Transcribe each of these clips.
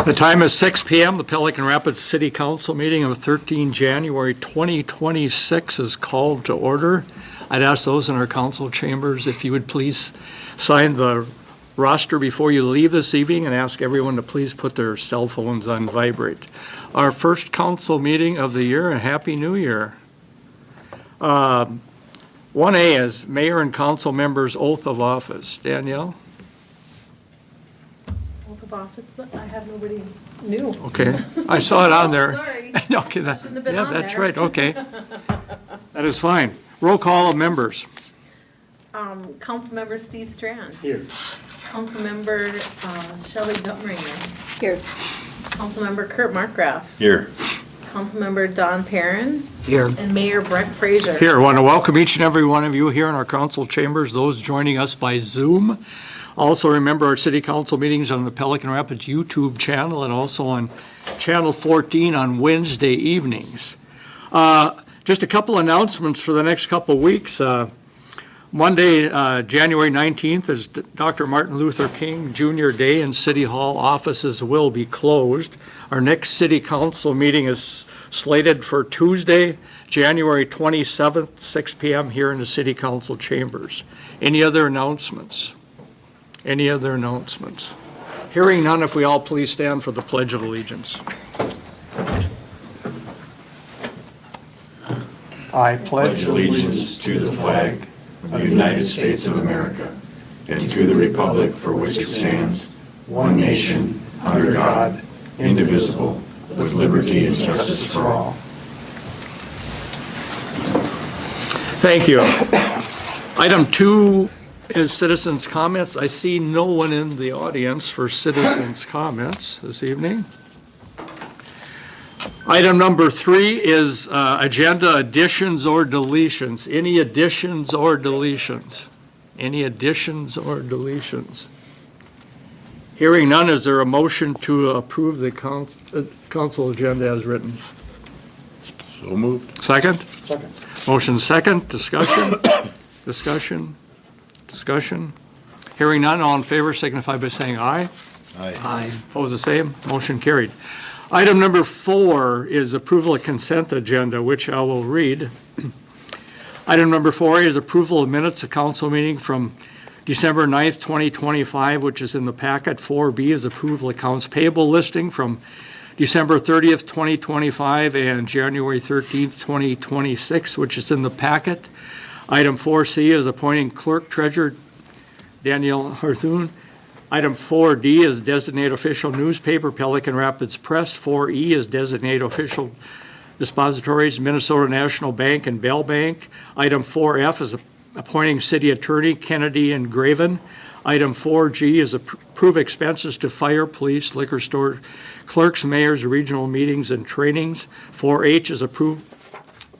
The time is 6 p.m. The Pelican Rapids City Council meeting of 13 January 2026 is called to order. I'd ask those in our council chambers if you would please sign the roster before you leave this evening and ask everyone to please put their cell phones on vibrate. Our first council meeting of the year, and Happy New Year. 1A is Mayor and Council Members' Oath of Office. Danielle? Oath of Office, I have nobody new. Okay, I saw it on there. Sorry. Okay, Shouldn't have been yeah, on that's there. right, okay. That is fine. Roll call of members. Councilmember Steve Strand. Here. Councilmember Shelley Gutmringer. Here. Councilmember Kurt Markgraf. Here. Councilmember Don Perrin. Here. And Mayor Brent Frazier. Here, I want to welcome each and every one of you here in our council chambers, those joining us by Zoom. Also remember our city council meetings on the Pelican Rapids YouTube channel and also on channel 14 on Wednesday evenings. Just a couple announcements for the next couple weeks. Monday, January 19th is Dr. Martin Luther King Jr. Day, and City Hall offices will be closed. Our next city council meeting is slated for Tuesday, January 27th, 6 p.m. here in the city council chambers. Any other announcements? Any other announcements? Hearing none, if we all please stand for the Pledge of Allegiance. I Pledge allegiance to the flag of the United States of America and to the republic for which it stands, one nation, under God, indivisible, with liberty and justice for all. Thank you. Item 2 is citizens' comments. I see no one in the audience for citizens' comments this evening. Item number 3 is agenda additions or deletions. Any additions or deletions? Any additions or deletions? Hearing none, is there a motion to approve the council agenda as written? So moved. Second? Second. Motion second. Discussion? Discussion? Hearing none, all in favor signify by saying aye. Aye. Opposed, the same. Motion carried. Item number 4 is approval of consent agenda, which I will read. Item number 4 is approval of minutes of council meeting from December 9th, 2025, which is in the packet. 4B is approval of accounts payable listing from December 30th, 2025 and January 13th, 2026, which is in the packet. Item 4C is appointing clerk treasurer Danielle Harthun. Item 4D is designate official newspaper, Pelican Rapids Press. 4E is designate official depositories, Minnesota National Bank and Bell Bank. Item 4F is appointing city attorney, Kennedy and Graven. Item 4G is approve expenses to fire, police, liquor store clerks, mayors, regional meetings and trainings. 4H is approve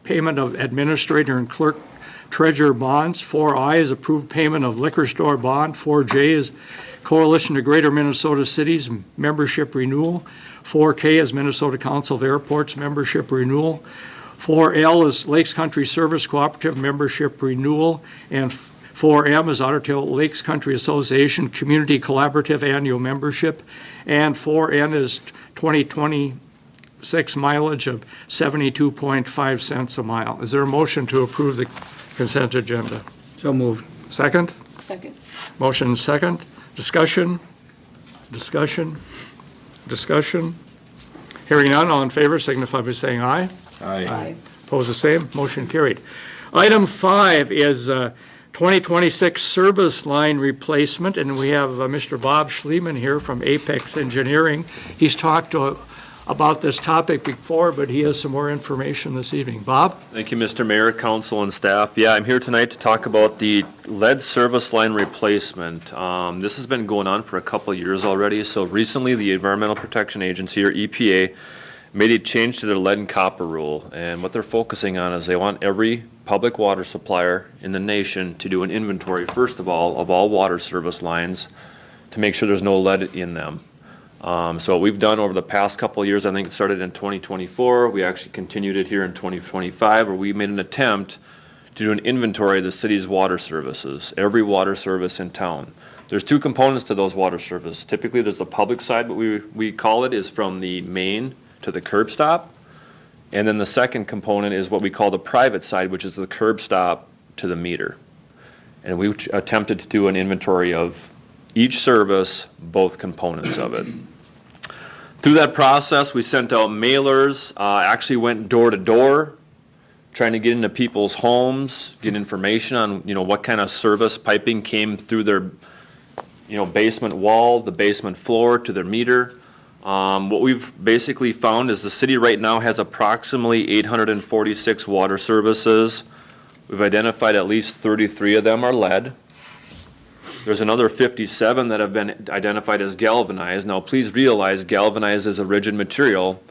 payment of administrator and clerk treasurer bonds. 4I is approved payment of liquor store bond. 4J is Coalition of Greater Minnesota Cities membership renewal. 4K is Minnesota Council of Airports membership renewal. 4L is Lakes Country Service Cooperative membership renewal. And 4M is Otter Tail Lakes Country Association Community Collaborative annual membership. And 4N is 2026 mileage of 72.5 cents a mile. Is there a motion to approve the consent agenda? So moved. Second? Second. Motion second. Discussion? Hearing none, all in favor signify by saying aye. Aye. Opposed, the same. Motion carried. Item 5 is 2026 service line replacement, and we have Mr. Bob Schliemann here from Apex Engineering. He's talked about this topic before, but he has some more information this evening. Bob? Thank you, Mr. Mayor, Council, and staff. Yeah, I'm here tonight to talk about the lead service line replacement. This has been going on for a couple of years already. So recently, the Environmental Protection Agency, or EPA, made a change to their lead and copper rule. And what they're focusing on is they want every public water supplier in the nation to do an inventory, first of all water service lines to make sure there's no lead in them. So what we've done over the past couple of years, I think it started in 2024, we actually continued it here in 2025, where we made an attempt to do an inventory of the city's water services, every water service in town. There's two components to those water service. Typically, there's the public side, what we call it, is from the main to the curb stop. And then the second component is what we call the private side, which is the curb stop to the meter. And we attempted to do an inventory of each service, both components of it. Through that process, we sent out mailers, actually went door to door, trying to get into people's homes, get information on, what kind of service piping came through their, basement wall, the basement floor to their meter. What we've basically found is the city right now has approximately 846 water services. We've identified at least 33 of them are lead. There's another 57 that have been identified as galvanized. Now, please realize galvanized is a rigid material,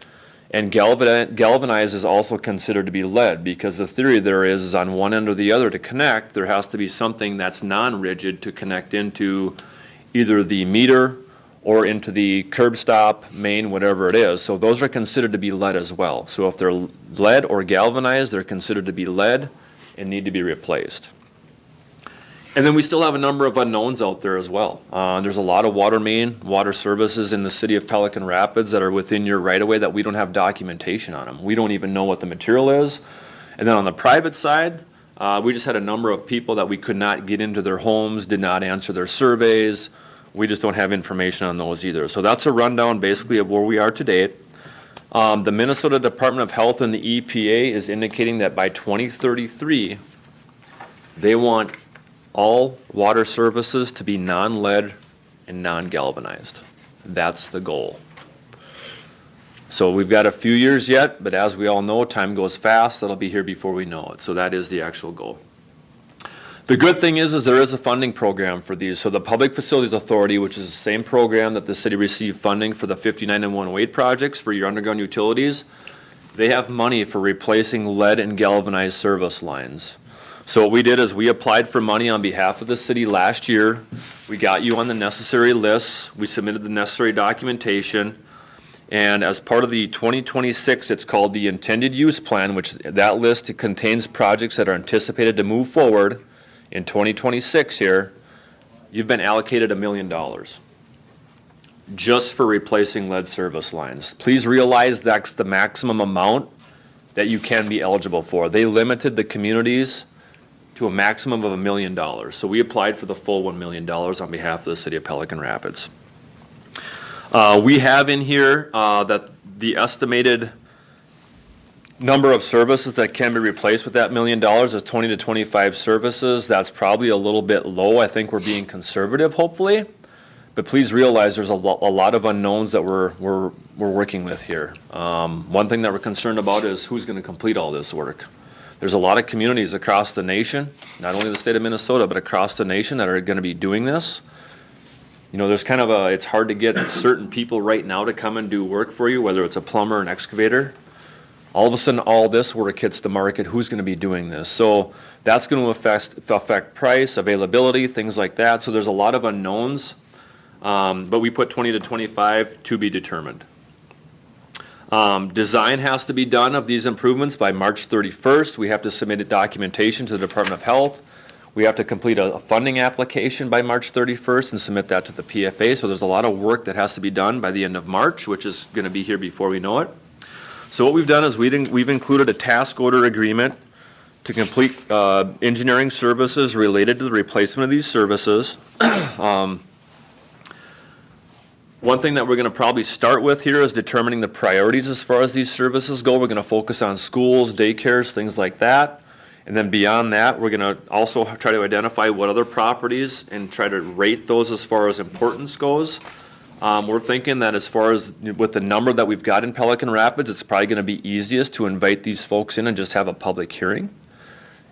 and galvanized is also considered to be lead, because the theory there is on one end or the other to connect, there has to be something that's non-rigid to connect into either the meter or into the curb stop, main, whatever it is. So those are considered to be lead as well. So if they're lead or galvanized, they're considered to be lead and need to be replaced. And then we still have a number of unknowns out there as well. There's a lot of water services in the city of Pelican Rapids that are within your right-of-way that we don't have documentation on them. We don't even know what the material is. And then on the private side, we just had a number of people that we could not get into their homes, did not answer their surveys. We just don't have information on those either. So that's a rundown basically of where we are today. The Minnesota Department of Health and the EPA is indicating that by 2033, they want all water services to be non-lead and non-galvanized. That's the goal. So we've got a few years yet, but as we all know, time goes fast. That'll be here before we know it. So that is the actual goal. The good thing is there is a funding program for these. So the Public Facilities Authority, which is the same program that the city received funding for the 59 and 108 projects for your underground utilities, they have money for replacing lead and galvanized service lines. So what we did is we applied for money on behalf of the city last year. We got you on the necessary lists. We submitted the necessary documentation. And as part of the 2026, it's called the Intended Use Plan, which that list contains projects that are anticipated to move forward in 2026 here. You've been allocated $1 million just for replacing lead service lines. Please realize that's the maximum amount that you can be eligible for. They limited the communities to a maximum of $1 million. So we applied for the full $1 million on behalf of the city of Pelican Rapids. We have in here that the estimated number of services that can be replaced with that $1 million is 20 to 25 services. That's probably a little bit low. I think we're being conservative, hopefully. But please realize there's a lot of unknowns that we're working with here. One thing that we're concerned about is who's going to complete all this work. There's a lot of communities across the nation, not only the state of Minnesota, but across the nation that are going to be doing this. There's kind of it's hard to get certain people right now to come and do work for you, whether it's a plumber or an excavator. All of a sudden, all this work hits the market. Who's going to be doing this? So that's going to affect price, availability, things like that. So there's a lot of unknowns, but we put 20 to 25 to be determined. Design has to be done of these improvements by March 31st. We have to submit documentation to the Department of Health. We have to complete a funding application by March 31st and submit that to the PFA. So there's a lot of work that has to be done by the end of March, which is going to be here before we know it. So what we've done is we've included a task order agreement to complete engineering services related to the replacement of these services. One thing that we're going to probably start with here is determining the priorities as far as these services go. We're going to focus on schools, daycares, things like that. And then beyond that, we're going to also try to identify what other properties and try to rate those as far as importance goes. We're thinking that as far as with the number that we've got in Pelican Rapids, it's probably going to be easiest to invite these folks in and just have a public hearing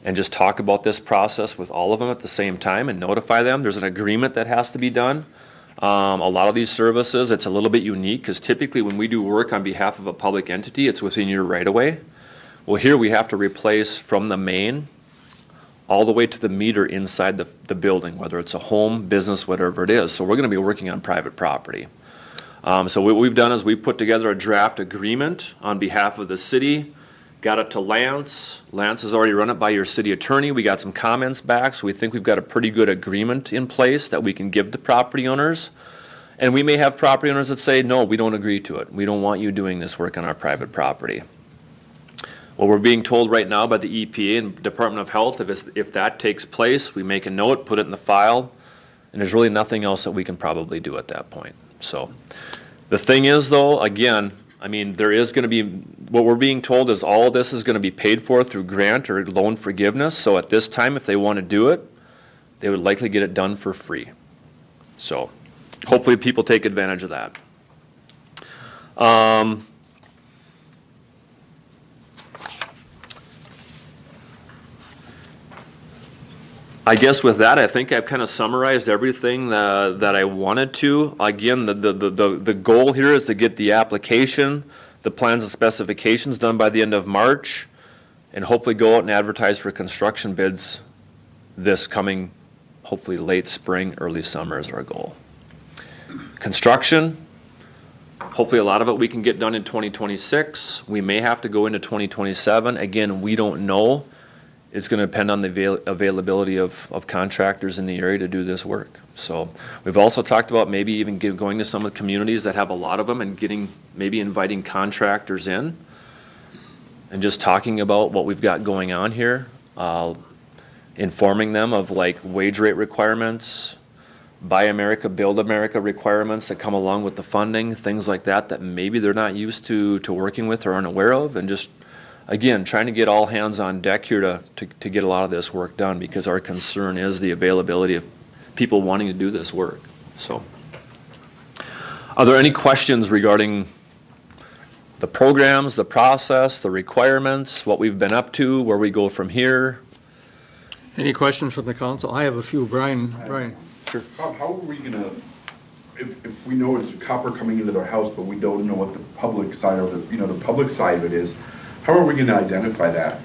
and just talk about this process with all of them at the same time and notify them. There's an agreement that has to be done. A lot of these services, it's a little bit unique because typically when we do work on behalf of a public entity, it's within your right-of-way. Well, here we have to replace from the main all the way to the meter inside the building, whether it's a home, business, whatever it is. So we're going to be working on private property. So what we've done is we put together a draft agreement on behalf of the city Got it to Lance. Lance has already run it by your city attorney. We got some comments back, so we think we've got a pretty good agreement in place that we can give to property owners. And we may have property owners that say, no, we don't agree to it. We don't want you doing this work on our private property. What we're being told right now by the EPA and Department of Health, if that takes place, we make a note, put it in the file, and there's really nothing else that we can probably do at that point. So the thing is, though, again, I mean, there is going to be, what we're being told is all of this is going to be paid for through grant or loan forgiveness. So at this time, if they want to do it, they would likely get it done for free. So hopefully people take advantage of that. I guess with that, I think I've kind of summarized everything that I wanted to. Again, the goal here is to get the application, the plans and specifications done by the end of March, and hopefully go out and advertise for construction bids this coming, hopefully late spring, early summer is our goal. Construction, hopefully a lot of it we can get done in 2026. We may have to go into 2027. Again, we don't know. It's going to depend on the availability of contractors in the area to do this work. So we've also talked about maybe even going to some of the communities that have a lot of them and maybe inviting contractors in and just talking about what we've got going on here, informing them of like wage rate requirements, Buy America, Build America requirements that come along with the funding, things like that maybe they're not used to working with or aren't aware of, and just again, trying to get all hands on deck here to get a lot of this work done, because our concern is the availability of people wanting to do this work. So, are there any questions regarding the programs, the process, the requirements, what we've been up to, where we go from here? Any questions from the council? I have a few. Brian. Sure. How are we gonna, if we know it's copper coming into their house, but we don't know what the public side or the public side of it is, how are we gonna identify that?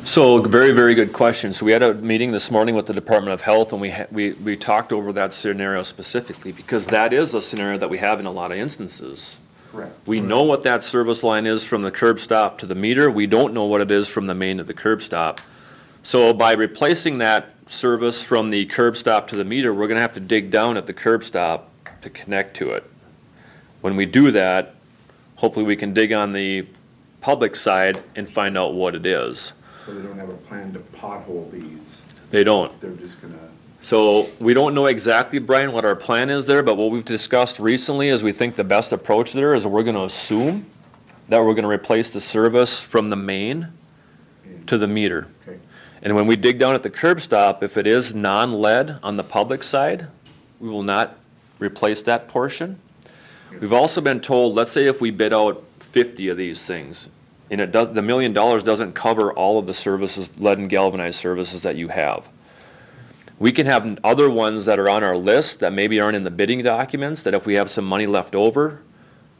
So very, very good question. So we had a meeting this morning with the Department of Health, and we talked over that scenario specifically, because that is a scenario that we have in a lot of instances. Correct. We know what that service line is from the curb stop to the meter. We don't know what it is from the main to the curb stop. So by replacing that service from the curb stop to the meter, we're gonna have to dig down at the curb stop to connect to it. When we do that, hopefully we can dig on the public side and find out what it is. So they don't have a plan to pothole these, They don't. they're just gonna, So we don't know exactly, Brian, what our plan is there, but what we've discussed recently is we think the best approach there is we're gonna assume that we're gonna replace the service from the main to the meter. okay, And when we dig down at the curb stop, if it is non-lead on the public side, we will not replace that portion. We've also been told, let's say if we bid out 50 of these things, and the $1 million doesn't cover all of the services, lead and galvanized services that you have. We can have other ones that are on our list that maybe aren't in the bidding documents, that if we have some money left over,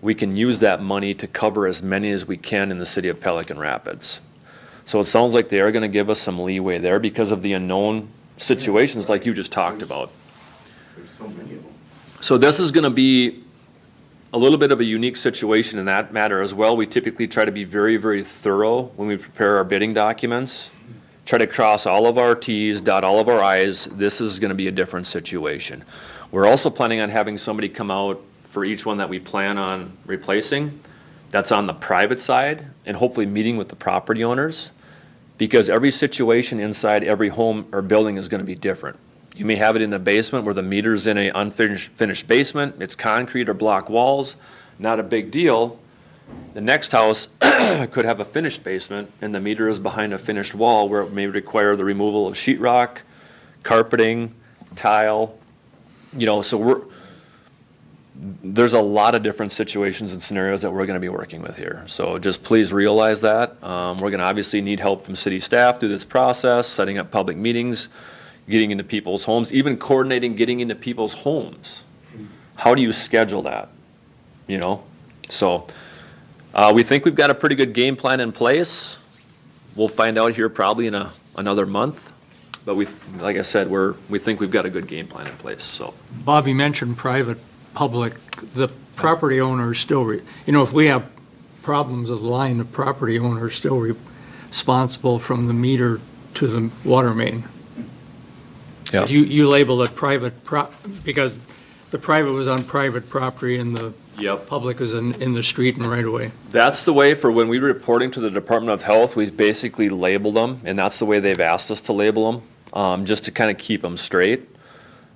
we can use that money to cover as many as we can in the city of Pelican Rapids. So it sounds like they are gonna give us some leeway there because of the unknown situations like you just talked about. there's so many of them. So this is gonna be a little bit of a unique situation in that matter as well. We typically try to be very, very thorough when we prepare our bidding documents. Try to cross all of our T's, dot all of our I's. This is gonna be a different situation. We're also planning on having somebody come out for each one that we plan on replacing. That's on the private side, and hopefully meeting with the property owners, because every situation inside every home or building is gonna be different. You may have it in the basement where the meter's in an unfinished basement, it's concrete or block walls, not a big deal. The next house could have a finished basement and the meter is behind a finished wall where it may require the removal of sheetrock, carpeting, tile, so there's a lot of different situations and scenarios that we're gonna be working with here. So just please realize that. We're gonna obviously need help from city staff through this process, setting up public meetings, getting into people's homes, even coordinating getting into people's homes. How do you schedule that? So we think we've got a pretty good game plan in place. We'll find out here probably in another month, but like I said, we think we've got a good game plan in place. So Bobby mentioned private, public. The property owner is still, if we have problems of the line, the property owner is still responsible from the meter to the water main. Yeah. You label it private because the private was on private property and the Yep. public is in the street and right away. That's the way for when we reporting to the Department of Health, we basically label them, and that's the way they've asked us to label them, just to kind of keep them straight.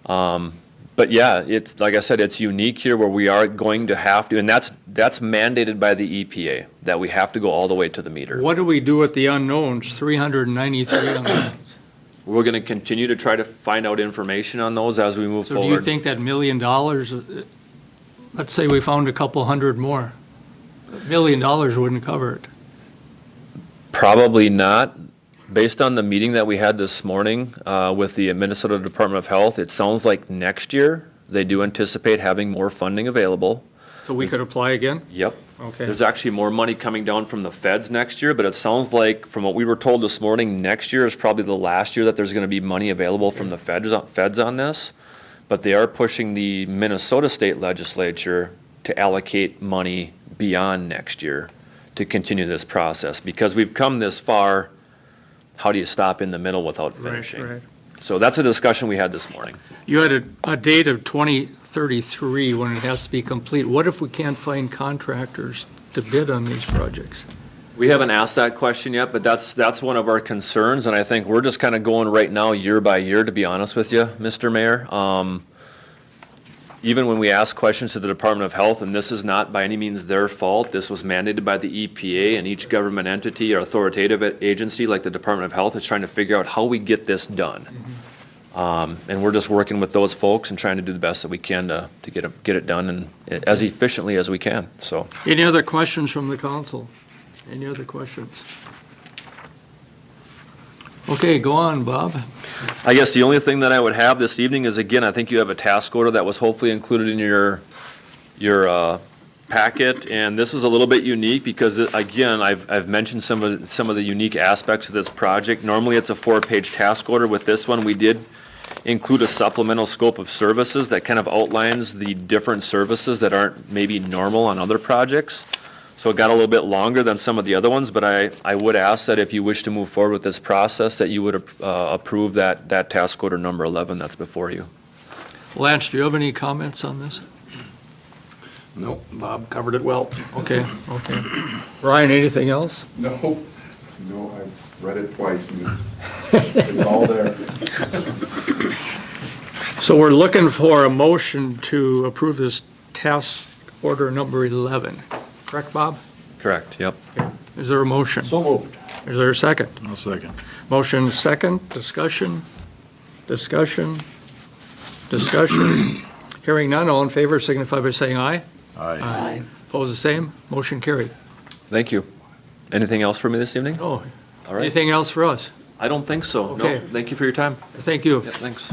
But yeah, it's, like I said, it's unique here where we are going to have to, and that's mandated by the EPA, that we have to go all the way to the meter. What do we do with the unknowns, 393 unknowns? We're gonna continue to try to find out information on those as we move So do you forward. think that $1 million, let's say we found a couple hundred more, $1 million wouldn't cover it? Probably not. Based on the meeting that we had this morning with the Minnesota Department of Health, it sounds like next year they do anticipate having more funding available. So we could apply again? Yep. Okay. There's actually more money coming down from the feds next year, but it sounds like, from what we were told this morning, next year is probably the last year that there's gonna be money available from the feds on this. But they are pushing the Minnesota State Legislature to allocate money beyond next year to continue this process. Because we've come this far, how do you stop in the middle without finishing? Right. So that's a discussion we had this morning. You had a date of 2033 when it has to be complete. What if we can't find contractors to bid on these projects? We haven't asked that question yet, but that's one of our concerns, and I think we're just kind of going right now year by year, to be honest with you, Mr. Mayor. Even when we ask questions to the Department of Health, and this is not by any means their fault, this was mandated by the EPA, and each government entity or authoritative agency like the Department of Health is trying to figure out how we get this done. And we're just working with those folks and trying to do the best that we can to get it done and as efficiently as we can, so. Any other questions from the council? Any other questions? Okay, go on, Bob. I guess the only thing that I would have this evening is, again, I think you have a task order that was hopefully included in your packet, and this is a little bit unique because, again, I've mentioned some of the unique aspects of this project. Normally, it's a 4-page task order. With this one, we did include a supplemental scope of services that kind of outlines the different services that aren't maybe normal on other projects. So it got a little bit longer than some of the other ones, but I would ask that if you wish to move forward with this process, that you would approve that task order number 11 that's before you. Lance, do you have any comments on this? Nope, Bob covered it well. Okay. Ryan, anything else? No, I've read it twice and it's all there. So we're looking for a motion to approve this task order number 11. Correct, Bob? Correct, yep. Is there a motion? So moved. Is there a second? I'll second. Motion second, discussion. Hearing none, all in favor signify by saying aye. Aye. Opposed, the same. Motion carried. Thank you. Anything else for me this evening? Oh, All right. anything else for us? I don't think so. Okay. No, thank you for your time. Thank you. Yeah, thanks.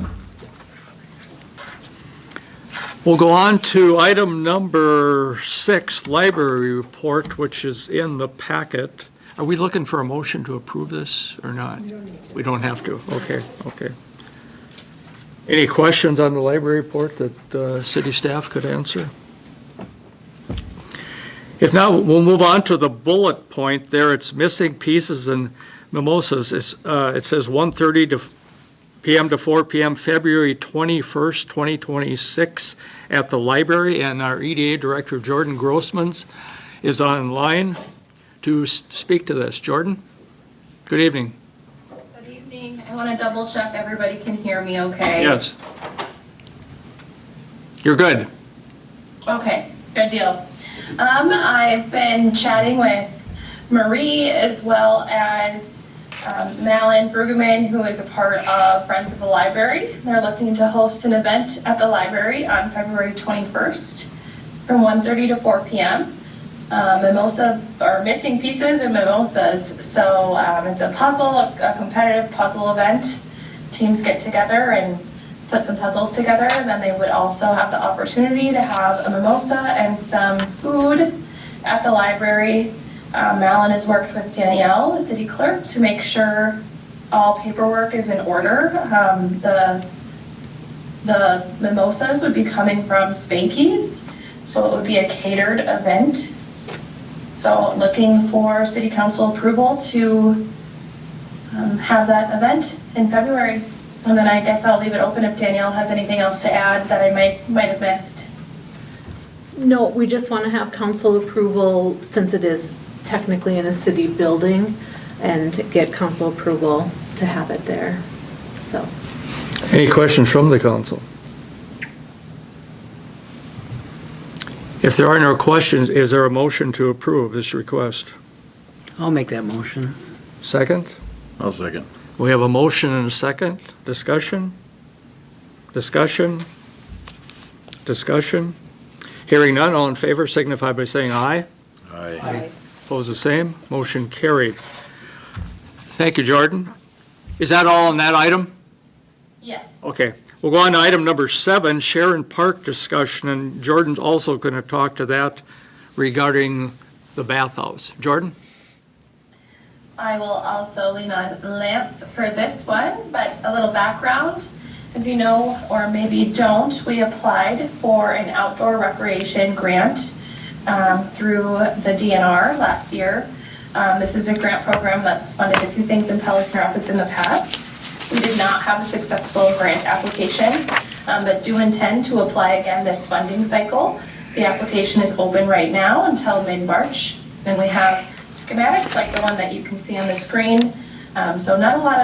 We'll go on to item number 6, library report, which is in the packet. Are we looking for a motion to approve this or not? We don't have to. Okay. Any questions on the library report that city staff could answer? If not, we'll move on to the bullet point there. It's missing pieces and mimosas. It says 1:30 p.m. to 4 p.m., February 21st, 2026, at the library. And our EDA Director, Jordan Grossmans, is online to speak to this. Jordan? Good evening. Good evening. I want to double check everybody can hear me okay? Yes. You're good. Okay, good deal. I've been chatting with Marie as well as Malin Brueggemann, who is a part of Friends of the Library. They're looking to host an event at the library on February 21st from 1:30 to 4 p.m. Mimosa, or missing pieces and mimosas. So it's a puzzle, a competitive puzzle event. Teams get together and put some puzzles together, and then they would also have the opportunity to have a mimosa and some food at the library. Malin has worked with Danielle, the city clerk, to make sure all paperwork is in order. The mimosas would be coming from Spanky's, so it would be a catered event. So looking for city council approval to have that event in February. And then I guess I'll leave it open if Danielle has anything else to add that I might have missed. No, we just want to have council approval since it is technically in a city building and get council approval to have it there, so. Any questions from the council? If there are no questions, is there a motion to approve this request? I'll make that motion. Second? I'll second. We have a motion and a second. Discussion? Discussion? Discussion? Hearing none, all in favor signify by saying aye. Aye. Opposed, the same. Motion carried. Thank you, Jordan. Is that all on that item? Yes. Okay. We'll go on to item number 7, Sharon Park discussion, and Jordan's also going to talk to that regarding the bathhouse. Jordan? I will also lean on Lance for this one, but a little background. As you know, or maybe don't, we applied for an outdoor recreation grant through the DNR last year. This is a grant program that's funded a few things in Pelican Rapids in the past. We did not have a successful grant application, but do intend to apply again this funding cycle. The application is open right now until mid-March, and we have schematics like the one that you can see on the screen. So not a lot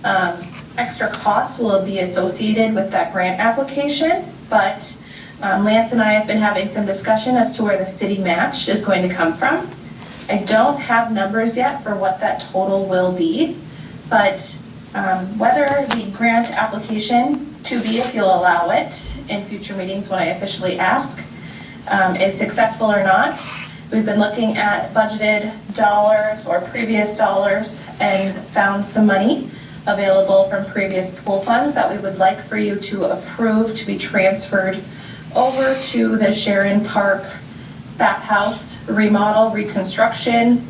of extra costs will be associated with that grant application, but Lance and I have been having some discussion as to where the city match is going to come from. I don't have numbers yet for what that total will be, but whether the grant application, to be if you'll allow it in future meetings when I officially ask, is successful or not. We've been looking at budgeted dollars or previous dollars and found some money available from previous pool funds that we would like for you to approve to be transferred over to the Sharon Park bathhouse remodel reconstruction.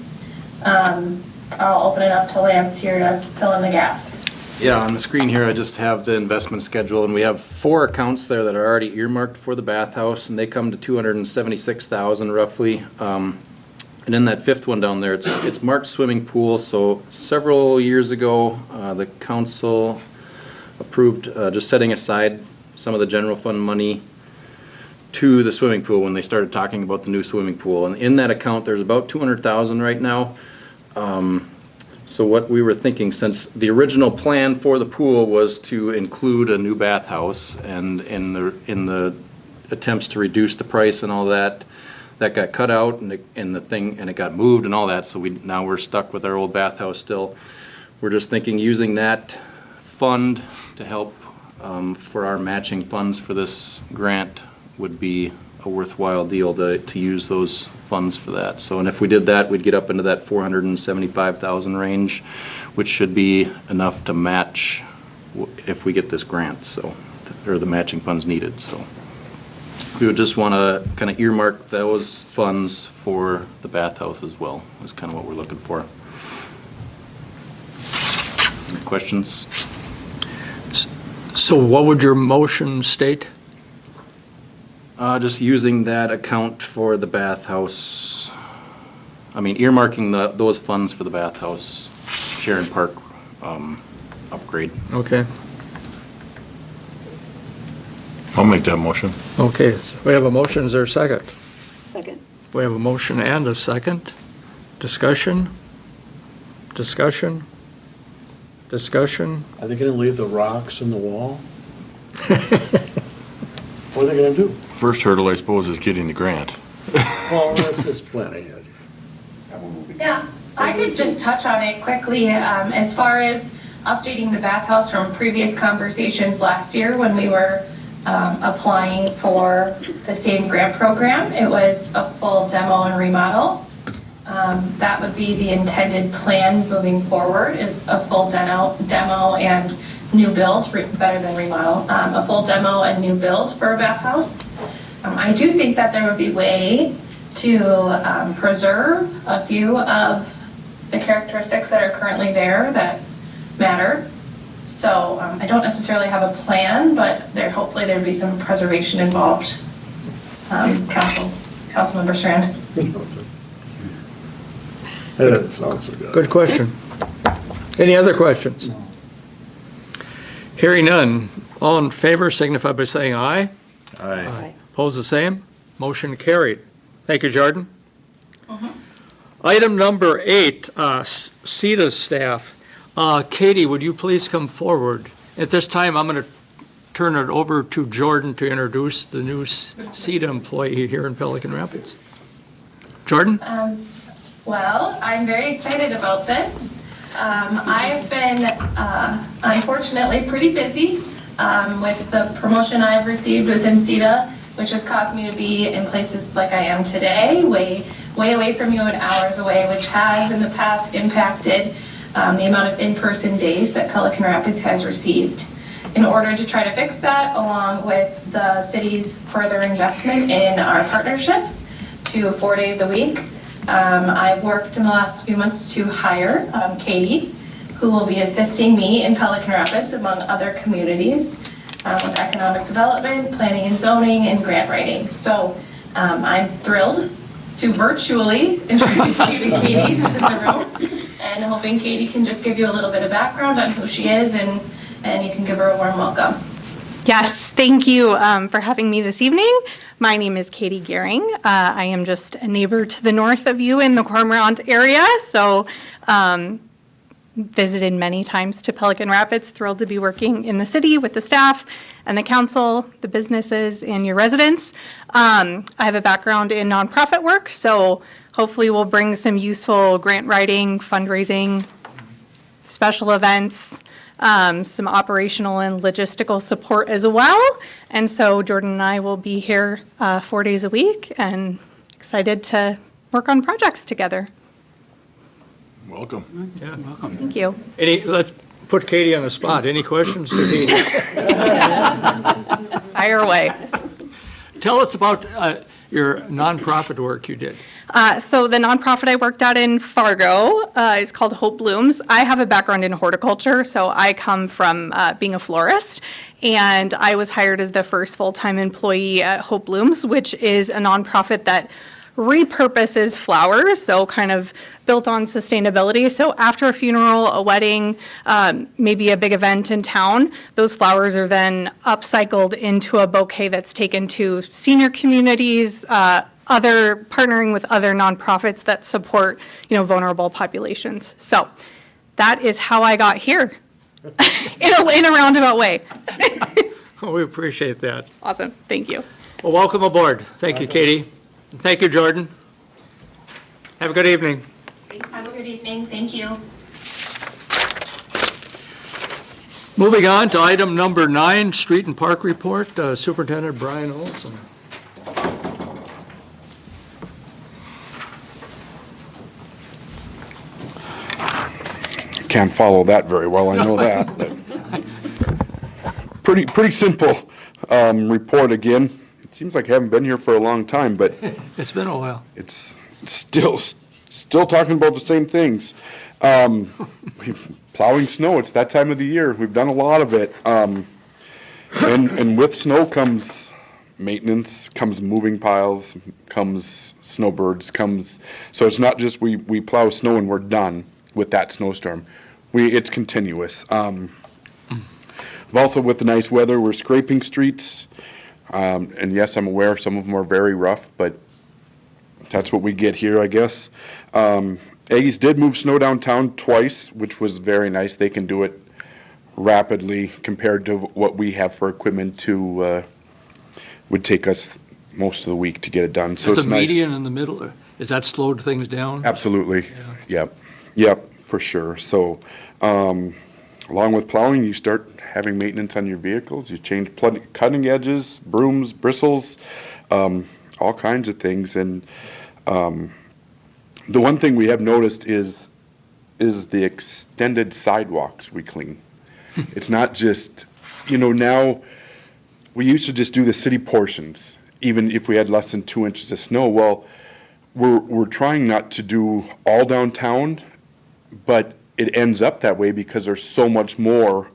I'll open it up to Lance here to fill in the gaps. Yeah, on the screen here, I just have the investment schedule, and we have 4 accounts there that are already earmarked for the bathhouse, and they come to $276,000 roughly. And in that 5th one down there, it's marked swimming pool. So several years ago, the council approved just setting aside some of the general fund money to the swimming pool when they started talking about the new swimming pool. And in that account, there's about $200,000 right now. So what we were thinking, since the original plan for the pool was to include a new bathhouse, and in the attempts to reduce the price and all that, that got cut out and it got moved and all that. So now we're stuck with our old bathhouse still. We're just thinking using that fund to help for our matching funds for this grant would be a worthwhile deal to use those funds for that. So, and if we did that, we'd get up into that $475,000 range, which should be enough to match if we get this grant, so, or the matching funds needed. So we would just want to kind of earmark those funds for the bathhouse as well, is kind of what we're looking for. Any questions? So what would your motion state? Just using that account for the bathhouse. I mean, earmarking those funds for the bathhouse, Sharon Park upgrade. Okay. I'll make that motion. Okay, so we have a motion. Is there a second? Second. We have a motion and a second. Discussion? Discussion? Discussion? Are they gonna leave the rocks in the wall? What are they gonna do? First hurdle, I suppose, is getting the grant. Well, that's just plenty. Yeah, I could just touch on it quickly. As far as updating the bathhouse from previous conversations last year when we were applying for the same grant program, it was a full demo and remodel. That would be the intended plan moving forward, is a full demo and new build, better than remodel, a full demo and new build for a bathhouse. I do think that there would be a way to preserve a few of the characteristics that are currently there that matter. So I don't necessarily have a plan, but hopefully there'd be some preservation involved. Councilmember Strand. That doesn't sound so good. Good question. Any other questions? Hearing none. All in favor signify by saying aye. Aye. Opposed, the same. Motion carried. Thank you, Jordan. Item number 8, CETA staff. Katie, would you please come forward? At this time, I'm going to turn it over to Jordan to introduce the new CETA employee here in Pelican Rapids. Jordan? Well, I'm very excited about this. I've been, unfortunately, pretty busy with the promotion I've received within CETA, which has caused me to be in places like I am today, way away from you and hours away, which has in the past impacted the amount of in-person days that Pelican Rapids has received. In order to try to fix that, along with the city's further investment in our partnership to 4 days a week, I've worked in the last few months to hire Katie, who will be assisting me in Pelican Rapids, among other communities, with economic development, planning and zoning, and grant writing. So I'm thrilled to virtually introduce you to Katie, who's in the room, and hoping Katie can just give you a little bit of background on who she is, and you can give her a warm welcome. Yes, thank you for having me this evening. My name is Katie Gehring. I am just a neighbor to the north of you in the Cormorant area, so visited many times to Pelican Rapids. Thrilled to be working in the city with the staff and the council, the businesses, and your residents. I have a background in nonprofit work, so hopefully we'll bring some useful grant writing, fundraising, special events, some operational and logistical support as well. And so Jordan and I will be here 4 days a week and excited to work on projects together. Welcome. Welcome. Thank you. Let's put Katie on the spot. Any questions to Katie? Fire away. Tell us about your nonprofit work you did. So the nonprofit I worked at in Fargo is called Hope Blooms. I have a background in horticulture, so I come from being a florist, and I was hired as the first full-time employee at Hope Blooms, which is a nonprofit that repurposes flowers, so kind of built on sustainability. So after a funeral, a wedding, maybe a big event in town, those flowers are then upcycled into a bouquet that's taken to senior communities, partnering with other nonprofits that support, vulnerable populations. So that is how I got here in a roundabout way. Oh, we appreciate that. Awesome. Thank you. Well, welcome aboard. Thank you, Katie. And thank you, Jordan. Have a good evening. Have a good evening. Thank you. Moving on to item number 9, Street and Park Report, Superintendent Brian Olson. Can't follow that very well, I know that. But pretty simple report again. It seems like I haven't been here for a long time, but It's been a while. it's still talking about the same things. Plowing snow, it's that time of the year. We've done a lot of it. And with snow comes maintenance, comes moving piles, comes snowbirds, so it's not just we plow snow and we're done with that snowstorm. It's continuous. Also with the nice weather, we're scraping streets. And yes, I'm aware some of them are very rough, but that's what we get here, I guess. Aggies did move snow downtown twice, which was very nice. They can do it rapidly compared to what we have for equipment would take us most of the week to get it done. So There's it's a nice. median in the middle. Is that slowed things down? Absolutely. Yep, for sure. So, along with plowing, you start having maintenance on your vehicles. You change cutting edges, brooms, bristles, all kinds of things. And the one thing we have noticed is the extended sidewalks we clean. It's not just, now we used to just do the city portions, even if we had less than 2 inches of snow. Well, we're trying not to do all downtown, but it ends up that way because there's so much more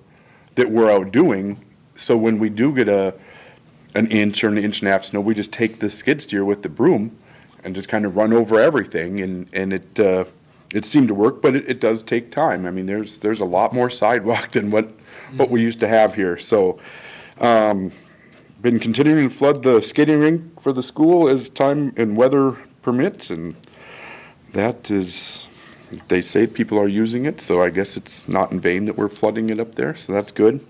that we're out doing. So when we do get an inch or an inch and a half snow, we just take the skid steer with the broom and just kind of run over everything, and it seemed to work, but it does take time. I mean, there's a lot more sidewalk than what we used to have here. So, been continuing to flood the skating rink for the school as time and weather permits, and that is, they say people are using it, so I guess it's not in vain that we're flooding it up there, so that's good.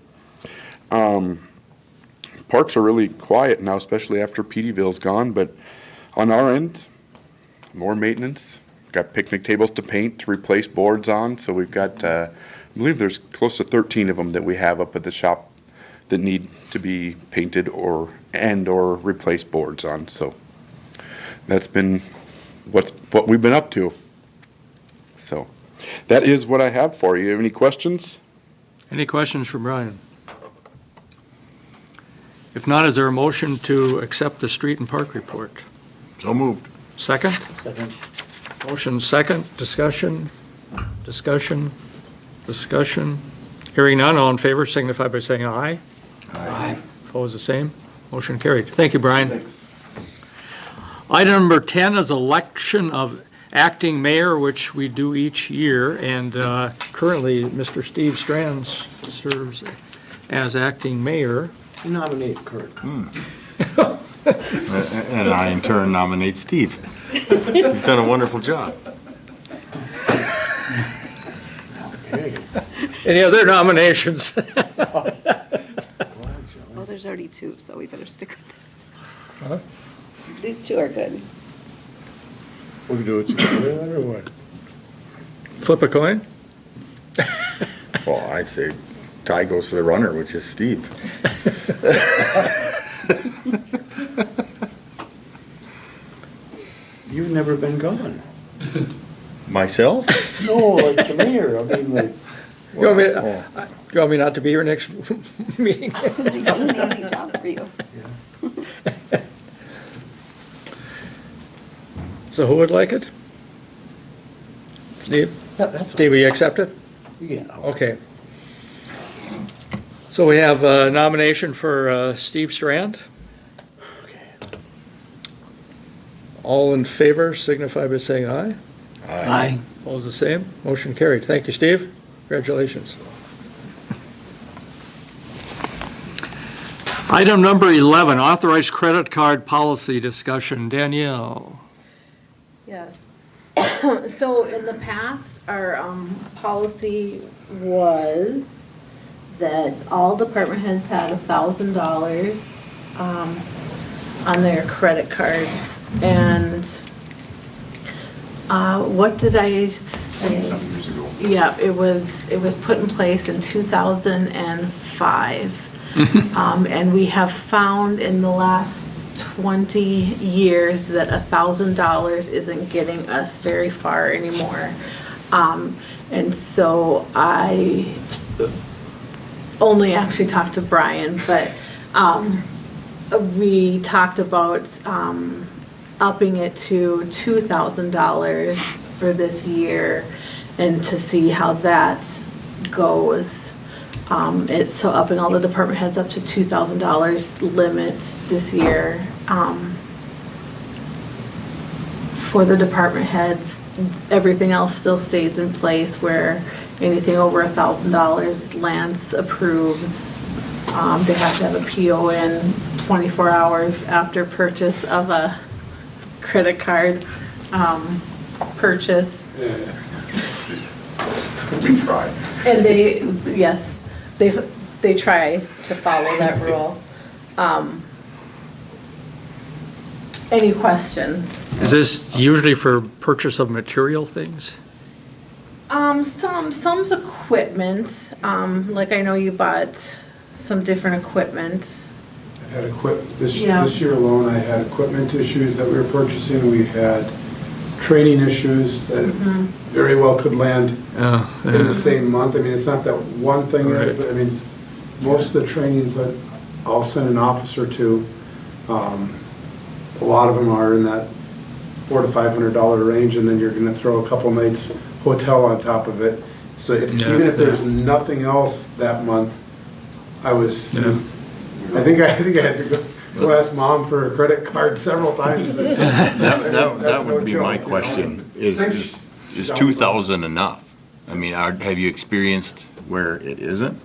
Parks are really quiet now, especially after Peteyville's gone, but on our end, more maintenance. Got picnic tables to paint, to replace boards on, so we've got, I believe there's close to 13 of them that we have up at the shop that need to be painted or replace boards on, so that's been what we've been up to. So that is what I have for you. Any questions? Any questions for Brian? If not, is there a motion to accept the street and park report? So moved. Second? Second. Motion second, discussion. Hearing none, all in favor signify by saying aye. Aye. Opposed, the same. Motion carried. Thank you, Brian. Thanks. Item number 10 is election of acting mayor, which we do each year, and currently, Mr. Steve Strands serves as acting mayor. Nominate Kurt. And I in turn nominate Steve. He's done a wonderful job. Okay. Any other nominations? Well, there's already two, so we better stick with it. Huh? These two are good. We can do it together then, or what? Flip a coin? Well, I say tie goes to the runner, which is Steve. You've never been gone. Myself? No, like the mayor, I mean, like, You want me not to be here next meeting? It's an easy job for you. So who would like it? Steve? that's. Steve, will you accept it? Yeah. Okay. So we have a nomination for Steve Strand. Okay. All in favor signify by saying aye. Aye. Opposed, the same. Motion carried. Thank you, Steve. Congratulations. Item number 11, authorized credit card policy discussion. Danielle. Yes. So in the past, our policy was that all department heads had $1,000 on their credit cards. And what did I say? Some years ago. Yeah, it was put in place in 2005. And we have found in the last 20 years that $1,000 isn't getting us very far anymore. And so I only actually talked to Brian, but we talked about upping it to $2,000 for this year and to see how that goes. So upping all the department heads up to $2,000 limit this year. For the department heads, everything else still stays in place where anything over $1,000 Lance approves. They have to have a PO in 24 hours after purchase of a credit card purchase. We tried. And they try to follow that rule. Any questions? Is this usually for purchase of material things? Some's equipment, like I know you bought some different equipment. I had this Yeah. year alone, I had equipment issues that we were purchasing. We had training issues that very well could land in the same month. I mean, it's not that one thing, Right. but I mean, most of the trainings that I'll send an officer to, a lot of them are in that $400 to $500 range, and then you're gonna throw a couple nights hotel on top of it. So even if there's nothing else that month, I think I had to go ask Mom for a credit card several times this year. That That's would no be joke, my you know. question, is is 2,000 enough? I mean, have you experienced where it isn't?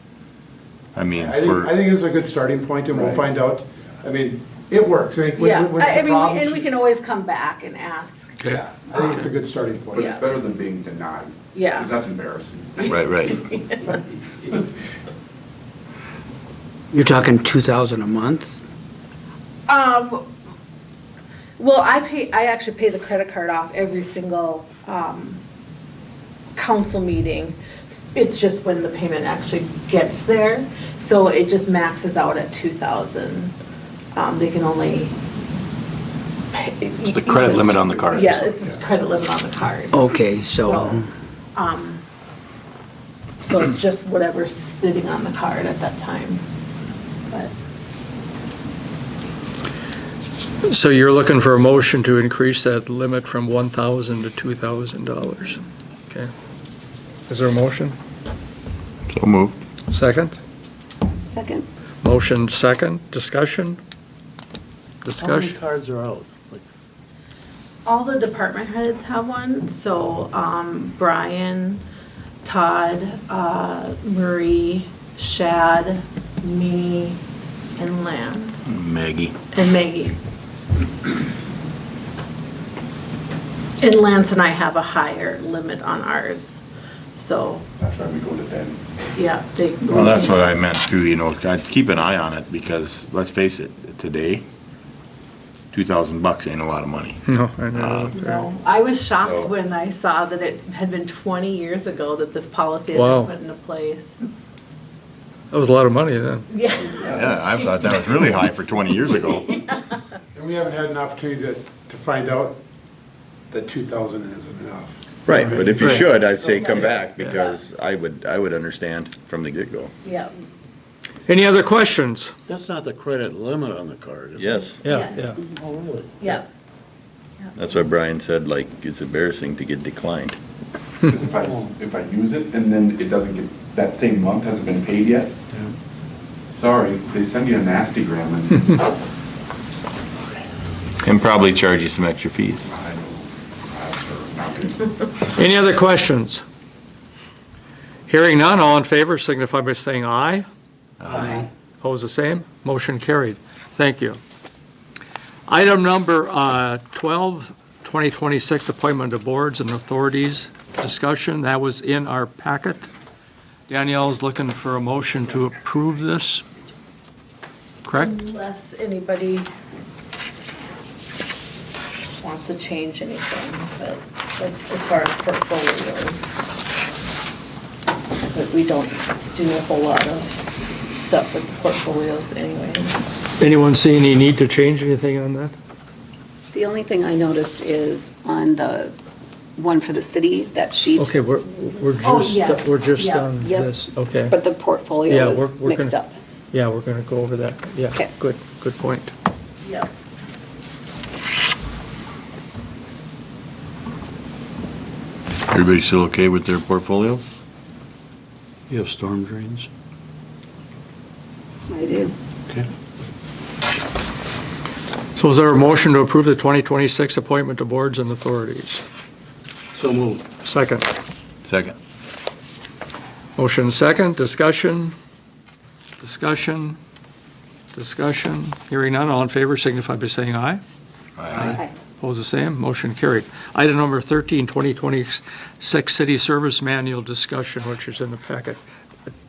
I mean, I think it's a good starting point, and we'll Right. find out. I mean, it works. I mean, when Yeah, it's a I mean, problem, and we can always come back and ask. Yeah, I think it's a good starting point. But it's better than being denied. Yeah. Because that's embarrassing. right. You're talking 2,000 a month? Well, I actually pay the credit card off every single, council meeting. It's just when the payment actually gets there, so it just maxes out at 2,000. They can only pay. It's the credit limit on the card. Yeah, it's just credit limit on the card. Okay, so, So it's just whatever's sitting on the card at that time, but. So you're looking for a motion to increase that limit from $1,000 to $2,000. Okay. Is there a motion? So moved. Second? Second. Motion second. Discussion? How many Discussion? cards are out? Like, All the department heads have one, so, Brian, Todd, Marie, Shad, me, and Lance, Maggie. and Maggie. And Lance and I have a higher limit on ours, so, That's why we go to 10. yeah, they. Well, that's what I meant too, you know, I'd keep an eye on it because, let's face it, today, $2,000 ain't a lot of money. No, I know. No, I was shocked So- when I saw that it had been 20 years ago that this policy had Wow. been put into place. That was a lot of money then. Yeah. Yeah, I thought that was really high for 20 years ago. And we haven't had an opportunity to find out that 2,000 isn't enough. Right, but if you Right. should, I'd say come back because I would understand from the get-go. Yeah. Any other questions? that's not the credit limit on the card, is it? Yes, Yeah, Yes. yeah. Oh, really? Yeah. that's why Brian said, like, it's embarrassing to get declined. Because if I use it and then it doesn't get, that same month hasn't been paid yet, sorry, they send you a nasty gram and. And probably charge you some extra fees. Any other questions? Hearing none, all in favor signify by saying aye. Aye. Opposed, the same. Motion carried. Thank you. Item number 12, 2026, appointment of boards and authorities discussion. That was in our packet. Danielle's looking for a motion to approve this. Correct? Unless anybody wants to change anything, but like as far as portfolios. But we don't do a whole lot of stuff with the portfolios anyways. Anyone see any need to change anything on that? The only thing I noticed is on the one for the city, that sheet. Okay, we're Oh, just, yes. we're just Yep. on Yep. this, okay. But the portfolio Yeah, is we're mixed gonna- up. Yeah, we're gonna go over that. Yeah, Okay. good point. Yep. Everybody still okay with their portfolios? You have storm drains? I do. Okay. So is there a motion to approve the 2026 appointment to boards and authorities? So moved. Second. Second. Motion second, discussion, discussion, discussion. Hearing none, all in favor signify by saying aye. Aye. Opposed, the same. Motion carried. Item number 13, 2026 City Service Manual discussion, which is in the packet.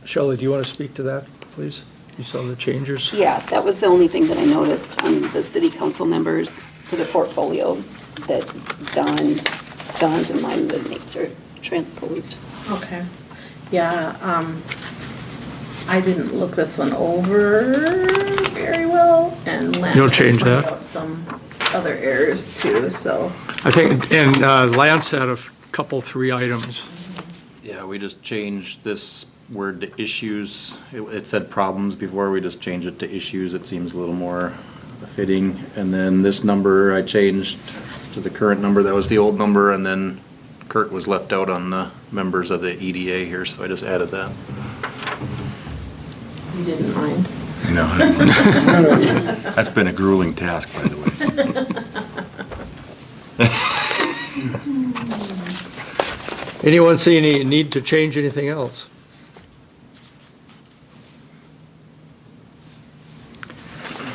Shelley, do you want to speak to that, please? You saw the changes? Yeah, that was the only thing that I noticed on the city council members for the portfolio, that Don's and mine, the names are transposed. Okay. Yeah, I didn't look this one over very well, and Lance. You'll change that? pointed out some other errors too, so. I think, and Lance had a couple, 3 items. Yeah, we just changed this word to issues. It said problems before, we just changed it to issues. It seems a little more fitting. And then this number I changed to the current number. That was the old number, and then Kurt was left out on the members of the EDA here, so I just added that. You didn't mind? No. That's been a grueling task, by the way. Anyone see any need to change anything else?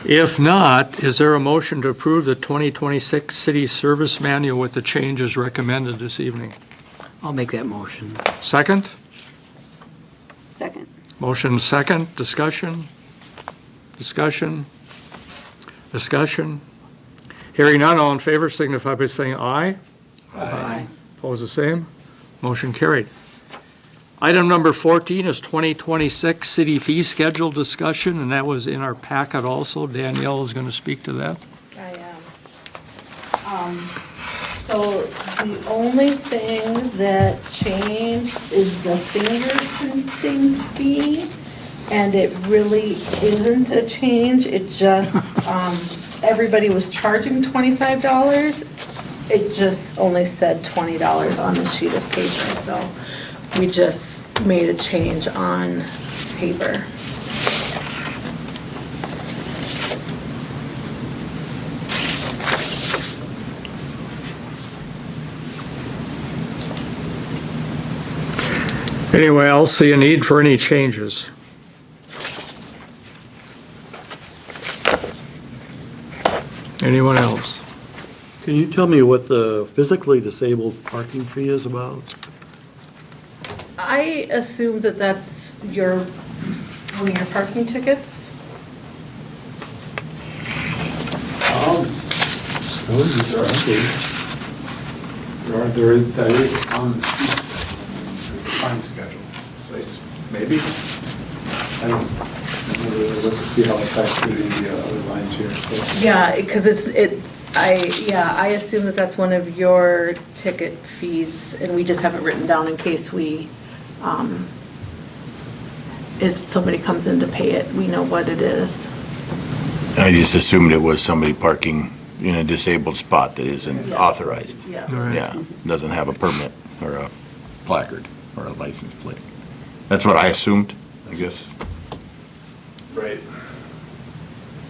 If not, is there a motion to approve the 2026 City Service Manual with the changes recommended this evening? I'll make that motion. Second? Second. Motion second, discussion? Discussion? Discussion? Hearing none, all in favor signify by saying aye. Aye. Opposed, the same. Motion carried. Item number 14 is 2026 city fee schedule discussion, and that was in our packet also. Danielle is going to speak to that. I am. So the only thing that changed is the fingerprinting fee, and it really isn't a change. It just, everybody was charging $25. It just only said $20 on the sheet of paper, so we just made a change on paper. Anyway, I'll see a need for any changes. Anyone else? Can you tell me what the physically disabled parking fee is about? I assume that that's one of your parking tickets? Those are, that is on the fine schedule. So maybe, I don't really look to see how it's actually the other lines here. So. Yeah, because I assume that that's one of your ticket fees, and we just have it written down in case if somebody comes in to pay it, we know what it is. I just assumed it was somebody parking in a disabled spot that isn't authorized. Yeah. All right. Yeah, doesn't have a permit or a placard or a license plate. That's what I assumed, I guess. Right.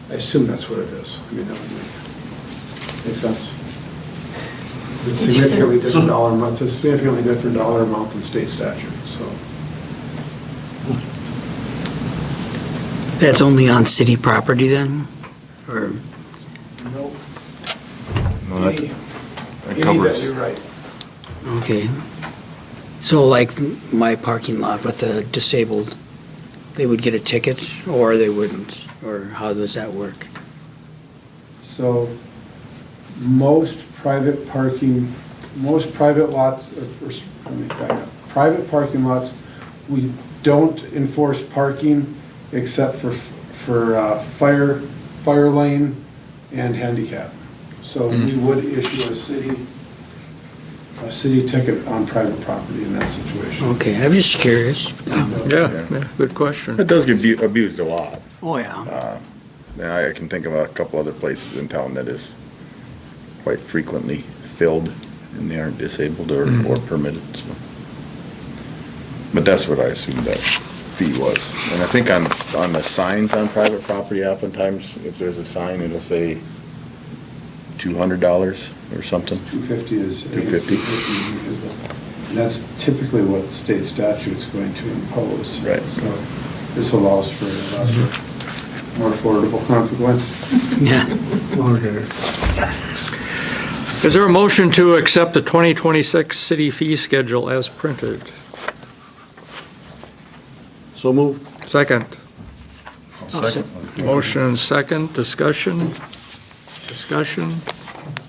I assume that's what it is. I mean, that would make sense. It's a significantly different dollar amount, it's a significantly different dollar amount than state statute, so. That's only on city property then? Or, Nope. Well, that covers. You're right. okay. So like my parking lot with the disabled, they would get a ticket or they wouldn't? Or how does that work? So, most private lots, let me back up. Private parking lots, we don't enforce parking except for fire lane and handicap. So we would issue a city ticket on private property in that situation. Okay, I'm just curious. Yeah, good question. It does get abused a lot. Oh, yeah. And I can think of a couple other places in town that is quite frequently filled and they aren't disabled or permitted, so. But that's what I assumed that fee was. And I think on the signs on private property, oftentimes, if there's a sign, it'll say $200 or something. $250 is. $250. And that's typically what state statute's going to impose. Right. So this allows for a lesser, more affordable consequence. Yeah. Okay. Is there a motion to accept the 2026 city fee schedule as printed? So moved. Second. Second. Motion and second, discussion? Discussion?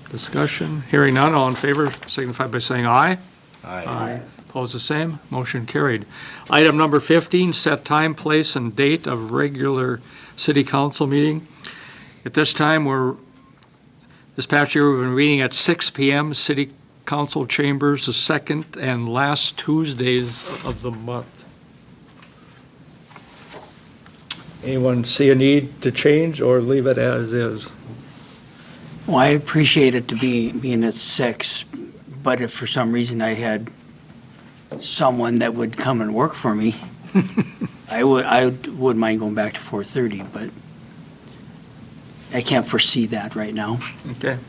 Discussion? Hearing none, all in favor signify by saying aye. Aye. Opposed, the same. Motion carried. Item number 15, set time, place, and date of regular city council meeting. At this time, this past year, we've been meeting at 6 PM, city council chambers, the second and last Tuesdays of the month. Anyone see a need to change or leave it as is? Well, I appreciate it to being at 6, but if for some reason I had someone that would come and work for me, I wouldn't mind going back to 4:30, but I can't foresee that right now. Okay.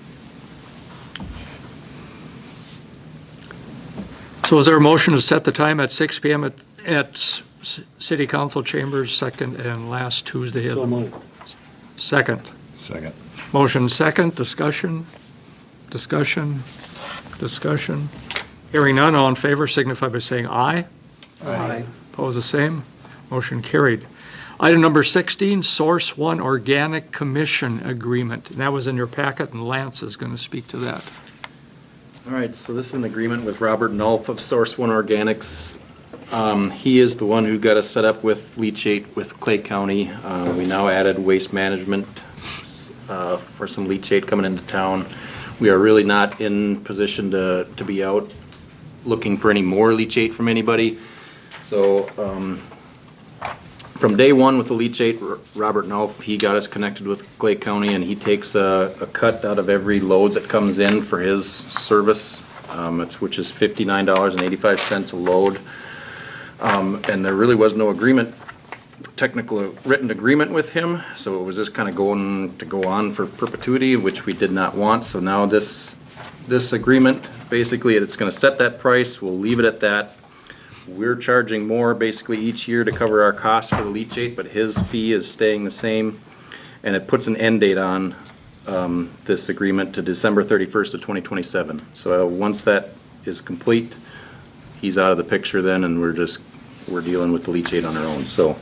So is there a motion to set the time at 6 PM at City Council Chambers, second and last Tuesday? So moved. Second. Second. Motion second, discussion, discussion, discussion. Hearing none, all in favor signify by saying aye. Aye. Opposed, the same. Motion carried. Item number 16, Source One Organic Commission Agreement. And that was in your packet, and Lance is going to speak to that. All right, so this is an agreement with Robert Nolf of Source One Organics. He is the one who got us set up with leachate with Clay County. We now added waste management for some leachate coming into town. We are really not in position to be out looking for any more leachate from anybody. So from day one with the leachate, Robert Nolf, he got us connected with Clay County, and he takes a cut out of every load that comes in for his service, which is $59.85 a load. And there really was no agreement, technical written agreement with him, so it was just kind of going to go on for perpetuity, which we did not want. So now this agreement, basically, it's going to set that price. We'll leave it at that. We're charging more basically each year to cover our costs for the leachate, but his fee is staying the same. And it puts an end date on this agreement to December 31st of 2027. So once that is complete, he's out of the picture then, and we're dealing with the leachate on our own. So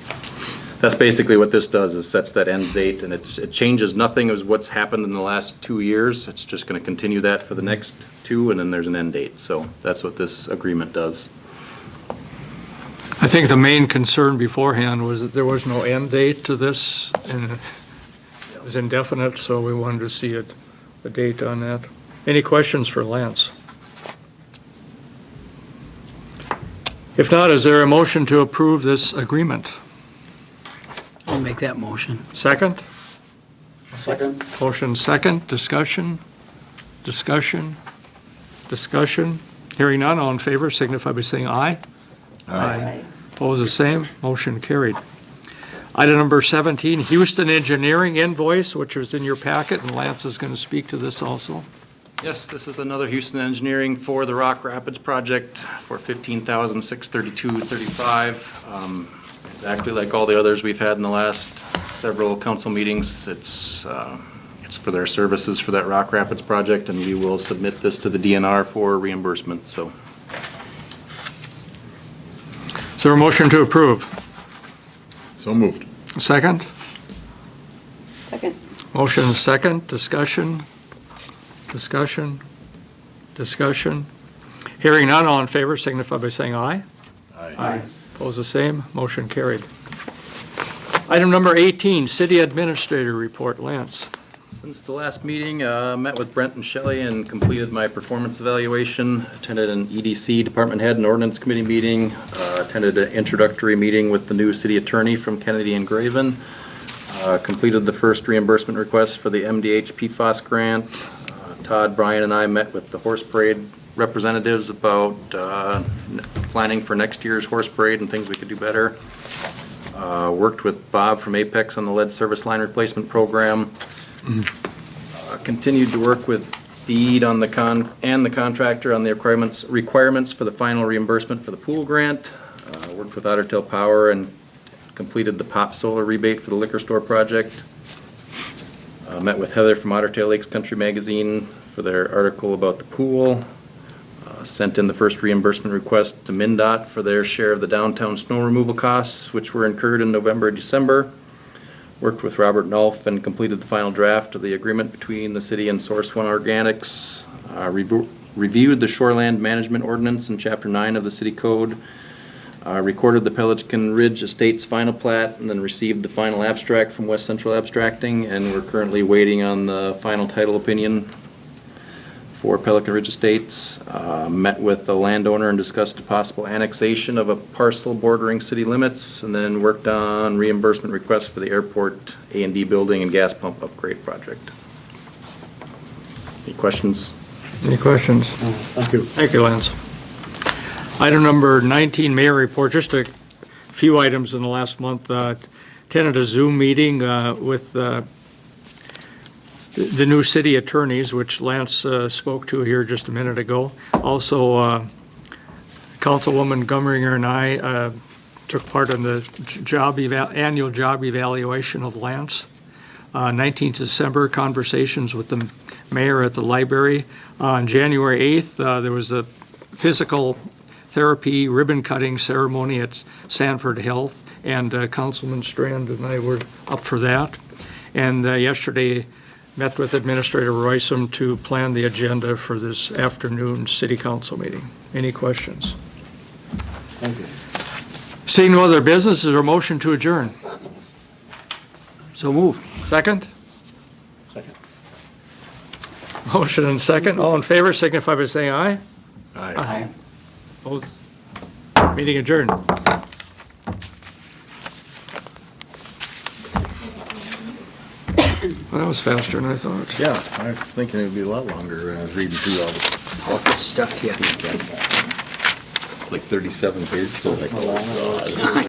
that's basically what this does, is sets that end date, and it changes nothing as what's happened in the last 2 years. It's just going to continue that for the next 2, and then there's an end date. So that's what this agreement does. I think the main concern beforehand was that there was no end date to this, and it was indefinite, so we wanted to see a date on that. Any questions for Lance? If not, is there a motion to approve this agreement? I'll make that motion. Second? Second. Motion second, discussion, discussion, discussion. Hearing none, all in favor signify by saying aye. Aye. Opposed, the same. Motion carried. Item number 17, Houston Engineering invoice, which is in your packet, and Lance is going to speak to this also. Yes, this is another Houston Engineering for the Rock Rapids project for $15,632.35. Exactly like all the others we've had in the last several council meetings. It's for their services for that Rock Rapids project, and we will submit this to the DNR for reimbursement. So. Is there a motion to approve? So moved. Second? Second. Motion is second, discussion, discussion, discussion. Hearing none, all in favor signify by saying aye. Aye. Opposed, the same. Motion carried. Item number 18, City Administrator Report. Lance. Since the last meeting, met with Brent and Shelley and completed my performance evaluation, attended an EDC Department Head and Ordinance Committee meeting, attended an introductory meeting with the new city attorney from Kennedy and Graven, completed the first reimbursement request for the MDH PFAS grant. Todd, Brian, and I met with the horse parade representatives about planning for next year's horse parade and things we could do better. Worked with Bob from Apex on the lead service line replacement program. Continued to work with Deed on the contractor on the requirements for the final reimbursement for the pool grant. Worked with Otter Tail Power and completed the POP solar rebate for the liquor store project. Met with Heather from Otter Tail Lakes Country Magazine for their article about the pool. Sent in the first reimbursement request to MnDOT for their share of the downtown snow removal costs, which were incurred in November and December. Worked with Robert Nolf and completed the final draft of the agreement between the city and Source One Organics. Reviewed the shoreland management ordinance in Chapter 9 of the city code. Recorded the Pelican Ridge Estates final plat, and then received the final abstract from West Central Abstracting, and we're currently waiting on the final title opinion for Pelican Ridge Estates. Met with the landowner and discussed a possible annexation of a parcel bordering city limits, and then worked on reimbursement requests for the airport A&D building and gas pump upgrade project. Any questions? Any questions? Thank you. Thank you, Lance. Item number 19, Mayor Report. Just a few items in the last month. Attended a Zoom meeting with the new city attorneys, which Lance spoke to here just a minute ago. Also Councilwoman Gumringer and I took part in the annual job evaluation of Lance. 19th December, conversations with the mayor at the library. On January 8th, there was a physical therapy ribbon-cutting ceremony at Sanford Health, and Councilman Strand and I were up for that. And yesterday, met with Administrator Roysum to plan the agenda for this afternoon city council meeting. Any questions? Thank you. Seeing no other business, is there a motion to adjourn? So move. Second? Second. Motion and second. All in favor, signify by saying aye. Aye. Opposed? Meeting adjourned. Well, that was faster than I thought. Yeah, I was thinking it would be a lot longer, reading through all this. All this stuff, yeah. It's like 37 pages, so like, oh, God.